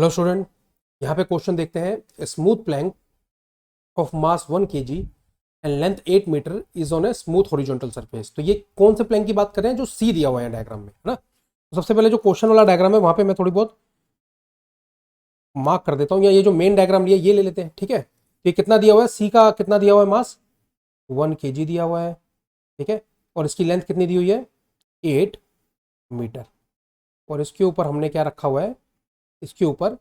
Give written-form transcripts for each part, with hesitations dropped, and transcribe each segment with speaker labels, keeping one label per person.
Speaker 1: Hello student, यहाँ पे question देखते हैं। Smooth plank of mass 1 kg and length 8 metre is on a smooth horizontal surface. तो ये कौन से प्लैंक की बात कर रहे हैं? जो सी दिया हुआ है डायग्राम में, है ना। तो सबसे पहले जो क्वेश्चन वाला डायग्राम है वहां पे मैं थोड़ी बहुत मार्क कर देता हूँ, या ये जो मेन डायग्राम लिया ये ले लेते हैं, ठीक है। तो ये कितना दिया हुआ है? सी का कितना दिया हुआ है? मास 1 kg दिया हुआ है, ठीक है। और इसकी लेंथ कितनी दी हुई है? 8 मीटर। और इसके ऊपर हमने क्या रखा हुआ है? इसके ऊपर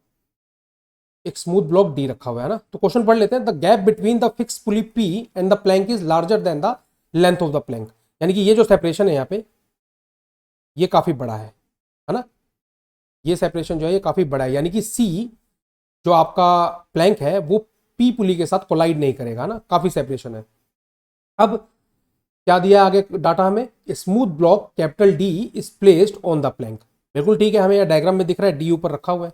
Speaker 1: एक स्मूथ ब्लॉक डी रखा हुआ है ना। तो क्वेश्चन पढ़ लेते हैं। The gap between the fix pulley P and the plank is larger than the length of the plank. यानी कि ये जो सेपरेशन है यहाँ पे, ये काफी बड़ा है ना। ये सेपरेशन जो है ये काफी बड़ा है, यानी कि सी जो आपका प्लैंक है वो पी पुली के साथ कोलाइड नहीं करेगा ना, काफी सेपरेशन है। अब क्या दिया आगे डाटा हमें? Smooth block capital D is placed on the plank. बिल्कुल ठीक है, हमें यह डायग्राम में दिख रहा है डी ऊपर रखा हुआ है।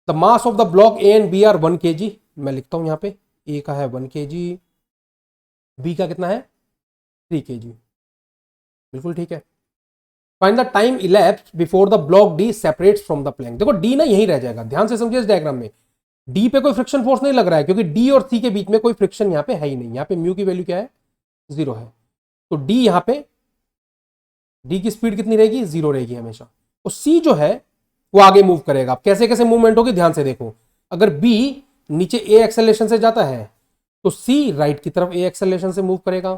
Speaker 1: The mass of the block A and B are 1 kg। मैं लिखता हूं यहाँ पे, ए का है 1 kg, बी का कितना है? 3 kg। बिल्कुल ठीक है। Find the time elapse before the block D separates from the plank. देखो डी ना यहीं रह जाएगा, ध्यान से समझिए। इस डायग्राम में डी पे कोई फ्रिक्शन फोर्स नहीं लग रहा है, क्योंकि डी और सी के बीच में कोई फ्रिक्शन यहाँ पे है ही नहीं। यहाँ पे म्यू की वैल्यू क्या है? 0 है। तो डी यहाँ पे, डी की स्पीड कितनी रहेगी? 0 रहेगी हमेशा। तो सी जो है वो आगे मूव करेगा। अब कैसे कैसे मूवमेंट होगी ध्यान से देखो। अगर बी नीचे ए एक्सेलरेशन से जाता है तो सी राइट की तरफ ए एक्सेलरेशन से मूव करेगा,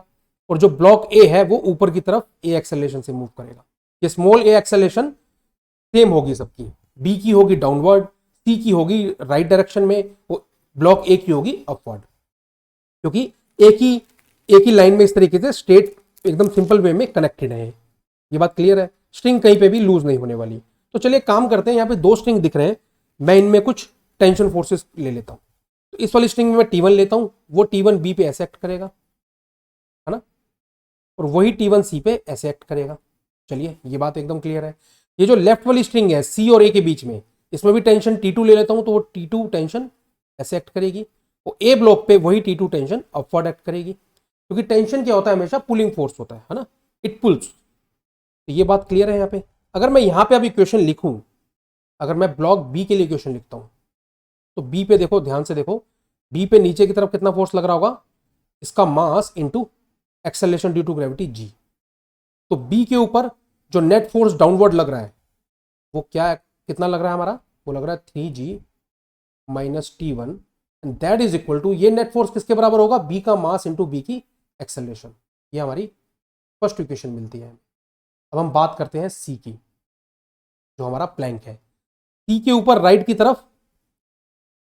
Speaker 1: और जो ब्लॉक ए है वो ऊपर की तरफ ए एक्सेलरेशन से मूव करेगा। ये स्मॉल ए एक्सेलरेशन सेम होगी सबकी, बी की होगी डाउनवर्ड, सी की होगी राइट डायरेक्शन में, वो ब्लॉक ए की होगी अपवर्ड, क्योंकि एक ही लाइन में इस तरीके से स्ट्रेट एकदम सिंपल वे में कनेक्टेड है। ये बात क्लियर है। स्ट्रिंग कहीं पे भी लूज नहीं होने वाली। तो चलिए काम करते हैं। यहाँ पे 2 स्ट्रिंग दिख रहे हैं, मैं इनमें कुछ टेंशन फोर्सेस ले लेता हूं। तो इस वाली स्ट्रिंग में मैं T1 लेता हूं, वो T1 बी पे ऐसे एक्ट करेगा, है ना, और वही T1 सी पे ऐसे एक्ट करेगा। चलिए ये बात एकदम क्लियर है। ये जो लेफ्ट वाली स्ट्रिंग है सी और ए के बीच में, इसमें भी टेंशन T2 ले लेता हूं, तो वो T2 टेंशन ऐसे एक्ट करेगी, वो ए ब्लॉक पे वही T2 टेंशन अपवर्ड एक्ट करेगी, क्योंकि टेंशन क्या होता है? हमेशा पुलिंग फोर्स होता है ना, इट पुल्स। तो ये बात क्लियर है यहाँ पे। अगर मैं यहाँ पे अब इक्वेशन लिखूं, अगर मैं ब्लॉक बी के लिए इक्वेशन लिखता हूं, तो बी पे देखो, ध्यान से देखो, बी पे नीचे की तरफ कितना फोर्स लग रहा होगा? इसका mass into acceleration due to gravity g. तो बी के ऊपर जो नेट फोर्स डाउनवर्ड लग रहा है वो क्या, कितना लग रहा है हमारा? वो लग रहा है 3g minus T1, and that is equal to, ये नेट फोर्स किसके बराबर होगा? बी का मास इंटू बी की एक्सेलरेशन। ये हमारी फर्स्ट इक्वेशन मिलती है। अब हम बात करते हैं सी की, जो हमारा प्लैंक है। सी के ऊपर राइट की तरफ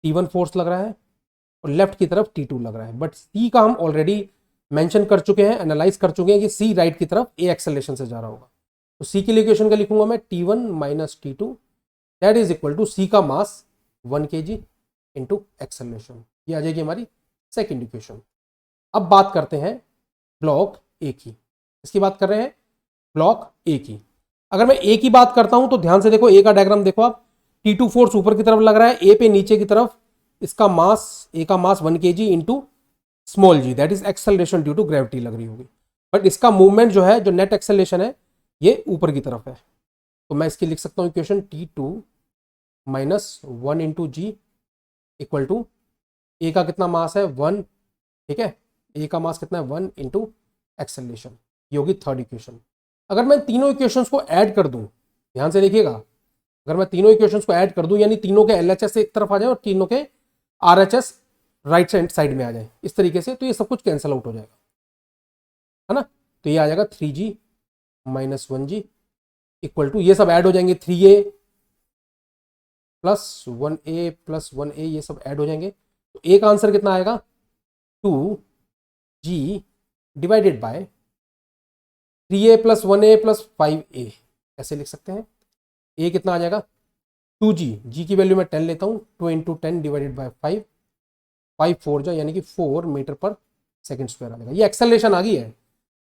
Speaker 1: T1 फोर्स लग रहा है और लेफ्ट की तरफ T2 लग रहा है, बट सी का हम ऑलरेडी मेंशन कर चुके हैं, एनालाइज कर चुके हैं कि सी राइट की तरफ ए एक्सेलरेशन से जा रहा होगा। तो सी की इक्वेशन का लिखूंगा मैं T1 minus T2, that is equal to c का मास 1 kg इंटू एक्सेलरेशन। ये आ जाएगी हमारी सेकेंड इक्वेशन। अब बात करते हैं ब्लॉक ए की। इसकी बात कर रहे हैं ब्लॉक ए की। अगर मैं ए की बात करता हूं तो ध्यान से देखो, ए का डायग्राम देखो आप। T2 फोर्स ऊपर की तरफ लग रहा है, ए पे नीचे की तरफ इसका मास, ए का mass 1 kg into small g, that is acceleration due to gravity लग रही होगी। बट इसका मूवमेंट जो है, जो नेट एक्सेलरेशन है, ये ऊपर की तरफ है। तो मैं इसकी लिख सकता हूं equation T2 minus 1 into g equal to, a का कितना मास है? 1, ठीक है, ए का मास कितना है? 1 इंटू एक्सेलरेशन। ये होगी थर्ड इक्वेशन। अगर मैं तीनों इक्वेशंस को ऐड कर दूं, ध्यान से देखिएगा, अगर मैं तीनों इक्वेशंस को ऐड कर दूं, यानी तीनों के LHS एक तरफ आ जाए और तीनों के RHS राइट साइड में आ जाए इस तरीके से, तो ये सब कुछ कैंसिल आउट हो जाएगा, है ना। तो ये आ जाएगा 3g minus 1g equal to, ये सब ऐड हो जाएंगे, 3a plus 1a plus 1a, ये सब ऐड हो जाएंगे। तो ए का आंसर कितना आएगा? 2g divided by 3a plus 1a plus 5a, ऐसे लिख सकते हैं। ए कितना आ जाएगा? 2g, जी की वैल्यू मैं 10 लेता हूँ, 2 इंटू 10 डिवाइडेड बाय 5, 5 4 जा, यानी कि 4 मीटर पर सेकेंड स्क्वायर आ जाएगा। ये एक्सेलरेशन आ गई है।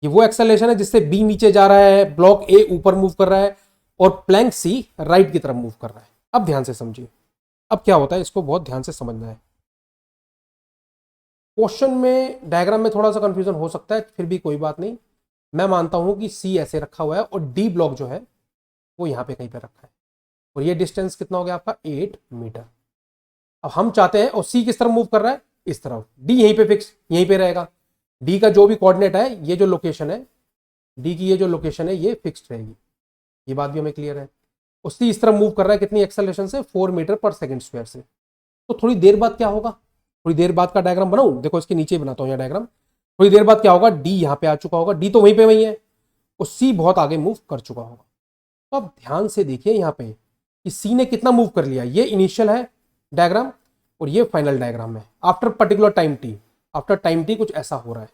Speaker 1: ये वो एक्सेलरेशन है जिससे बी नीचे जा रहा है, ब्लॉक ए ऊपर मूव कर रहा है, और प्लैंक सी राइट की तरफ मूव कर रहा है। अब ध्यान से समझिए, अब क्या होता है इसको बहुत ध्यान से समझना है। क्वेश्चन में डायग्राम में थोड़ा सा कंफ्यूजन हो सकता है, फिर भी कोई बात नहीं। मैं मानता हूं कि सी ऐसे रखा हुआ है और डी ब्लॉक जो है वो यहां पे कहीं पे रखा है। और ये डिस्टेंस कितना हो गया आपका 8 मीटर। अब हम चाहते हैं, और सी किस तरफ मूव कर रहा है, इस तरफ, डी यहीं पे फिक्स, यहीं पे रहेगा, डी का जो भी कोऑर्डिनेट है, ये जो लोकेशन है, डी की ये जो लोकेशन है ये फिक्स्ड रहेगी, ये बात भी हमें क्लियर है। और सी इस तरफ मूव कर रहा है कितनी एक्सेलरेशन से, 4 मीटर पर सेकंड स्क्वायर से। तो थोड़ी देर बाद क्या होगा, थोड़ी देर बाद का डायग्राम बनाऊं, देखो इसके नीचे बनाता हूं यह डायग्राम। थोड़ी देर बाद क्या होगा, डी यहाँ पे आ चुका होगा, डी तो वहीं पे वहीं है, और सी बहुत आगे मूव कर चुका होगा। तो अब ध्यान से देखिए यहाँ पे कि सी ने कितना मूव कर लिया, ये इनिशियल है डायग्राम और ये फाइनल डायग्राम है after particular time T. After time T कुछ ऐसा हो रहा है,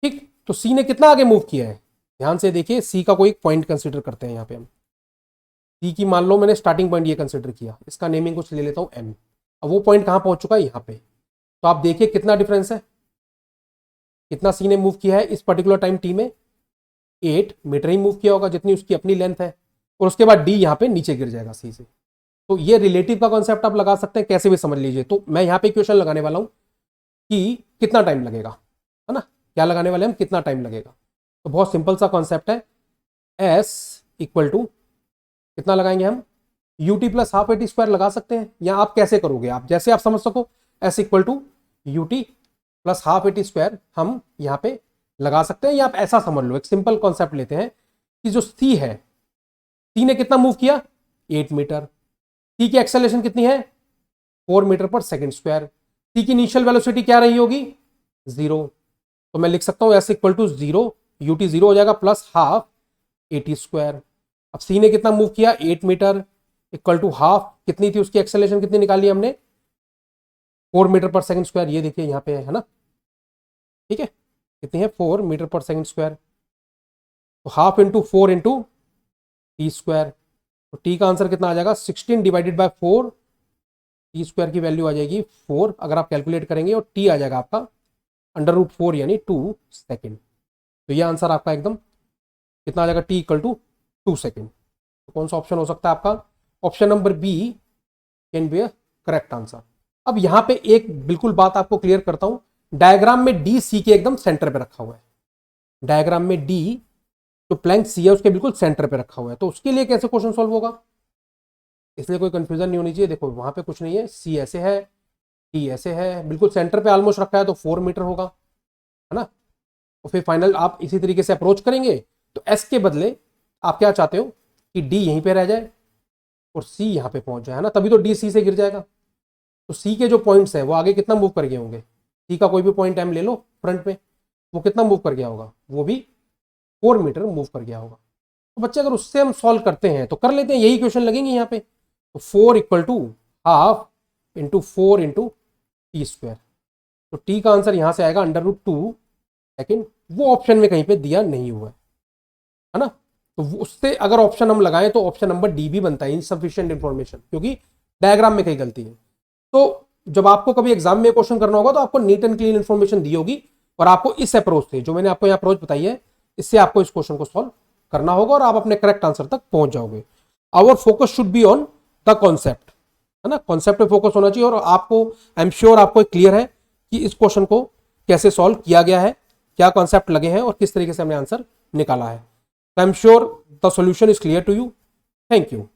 Speaker 1: ठीक। तो सी ने कितना आगे मूव किया है, ध्यान से देखिए, सी का कोई पॉइंट कंसीडर करते हैं यहाँ पे हम। सी की मान लो मैंने स्टार्टिंग पॉइंट ये कंसीडर किया, इसका नेमिंग कुछ ले लेता हूँ एम। अब वो पॉइंट कहाँ पहुंच चुका है, यहाँ पे। तो आप देखिए कितना डिफरेंस है, कितना सी ने मूव किया है इस पर्टिकुलर टाइम टी में, 8 मीटर ही मूव किया होगा जितनी उसकी अपनी लेंथ है, और उसके बाद डी यहाँ पे नीचे गिर जाएगा सी से। तो ये रिलेटिव का कॉन्सेप्ट आप लगा सकते हैं, कैसे भी समझ लीजिए। तो मैं यहाँ पे क्वेश्चन लगाने वाला हूँ कि कितना टाइम लगेगा, है ना, क्या लगाने वाले हम, कितना टाइम लगेगा। तो बहुत सिंपल सा कॉन्सेप्ट है, एस इक्वल टू कितना लगाएंगे हम, UT plus half AT square लगा सकते हैं, या आप कैसे करोगे, आप जैसे आप समझ सको, S equal to UT plus half AT square हम यहाँ पे लगा सकते हैं, या आप ऐसा समझ लो, एक सिंपल कॉन्सेप्ट लेते हैं कि जो सी है, सी ने कितना मूव किया, 8 मीटर, सी की एक्सेलरेशन कितनी है, 4 मीटर पर सेकंड स्क्वायर, सी की इनिशियल वेलोसिटी क्या रही होगी, 0। तो मैं लिख सकता हूं एस इक्वल टू 0, यूटी 0 हो जाएगा, प्लस हाफ एटी स्क्वायर। अब सी ने कितना मूव किया, 8 मीटर, इक्वल टू हाफ, कितनी थी उसकी एक्सेलरेशन, कितनी निकाली हमने, 4 मीटर पर सेकंड स्क्वायर, ये देखिए यहाँ पे है ना, ठीक है, कितनी है, 4 मीटर पर सेकंड स्क्वायर। तो half into 4 into T square, तो टी का आंसर कितना आ जाएगा, 16 डिवाइडेड बाय 4, टी स्क्वायर की वैल्यू आ जाएगी 4 अगर आप कैलकुलेट करेंगे, और टी आ जाएगा आपका √4 यानी 2 सेकेंड। तो ये आंसर आपका एकदम कितना आ जाएगा, टी इक्वल टू 2 सेकेंड। तो कौन सा ऑप्शन हो सकता है आपका, option number B can be a correct answer. अब यहाँ पे एक बिल्कुल बात आपको क्लियर करता हूं, डायग्राम में डी सी के एकदम सेंटर पे रखा हुआ है, डायग्राम में डी जो प्लैंक सी है उसके बिल्कुल सेंटर पे रखा हुआ है। तो उसके लिए कैसे क्वेश्चन सॉल्व होगा, इसलिए कोई कंफ्यूजन नहीं होनी चाहिए। देखो वहां पे कुछ नहीं है, सी ऐसे है, टी ऐसे है, बिल्कुल सेंटर पे ऑलमोस्ट रखा है, तो 4 मीटर होगा, है ना। और फिर फाइनल आप इसी तरीके से अप्रोच करेंगे, तो एस के बदले आप क्या चाहते हो कि डी यहीं पे रह जाए और सी यहाँ पे पहुंच जाए, है ना, तभी तो डी सी से गिर जाएगा। तो सी के जो पॉइंट्स हैं वो आगे कितना मूव कर गए होंगे, सी का कोई भी पॉइंट एम ले लो फ्रंट में, वो कितना मूव कर गया होगा, वो भी 4 मीटर मूव कर गया होगा। तो बच्चे अगर उससे हम सॉल्व करते हैं तो कर लेते हैं, यही क्वेश्चन लगेंगे यहाँ पे। तो 4 equal to half into 4 into T square, तो टी का आंसर यहाँ से आएगा √2, लेकिन वो ऑप्शन में कहीं पे दिया नहीं हुआ है ना। तो उससे अगर ऑप्शन हम लगाएं तो ऑप्शन नंबर डी भी बनता है, इनसफिशिएंट इंफॉर्मेशन, क्योंकि डायग्राम में कहीं गलती है। तो जब आपको कभी एग्जाम में क्वेश्चन करना होगा तो आपको नीट एंड क्लीन इंफॉर्मेशन दी होगी, और आपको इस अप्रोच से, जो मैंने आपको यहाँ अप्रोच बताई है, इससे आपको इस क्वेश्चन को सॉल्व करना होगा और आप अपने करेक्ट आंसर तक पहुंच जाओगे। Our focus should be on the concept, है ना, कॉन्सेप्ट पे फोकस होना चाहिए। और आपको, आई एम श्योर आपको क्लियर है कि इस क्वेश्चन को कैसे सॉल्व किया गया है, क्या कॉन्सेप्ट लगे हैं और किस तरीके से हमने आंसर निकाला है। I am sure the solution is clear to you. Thank you.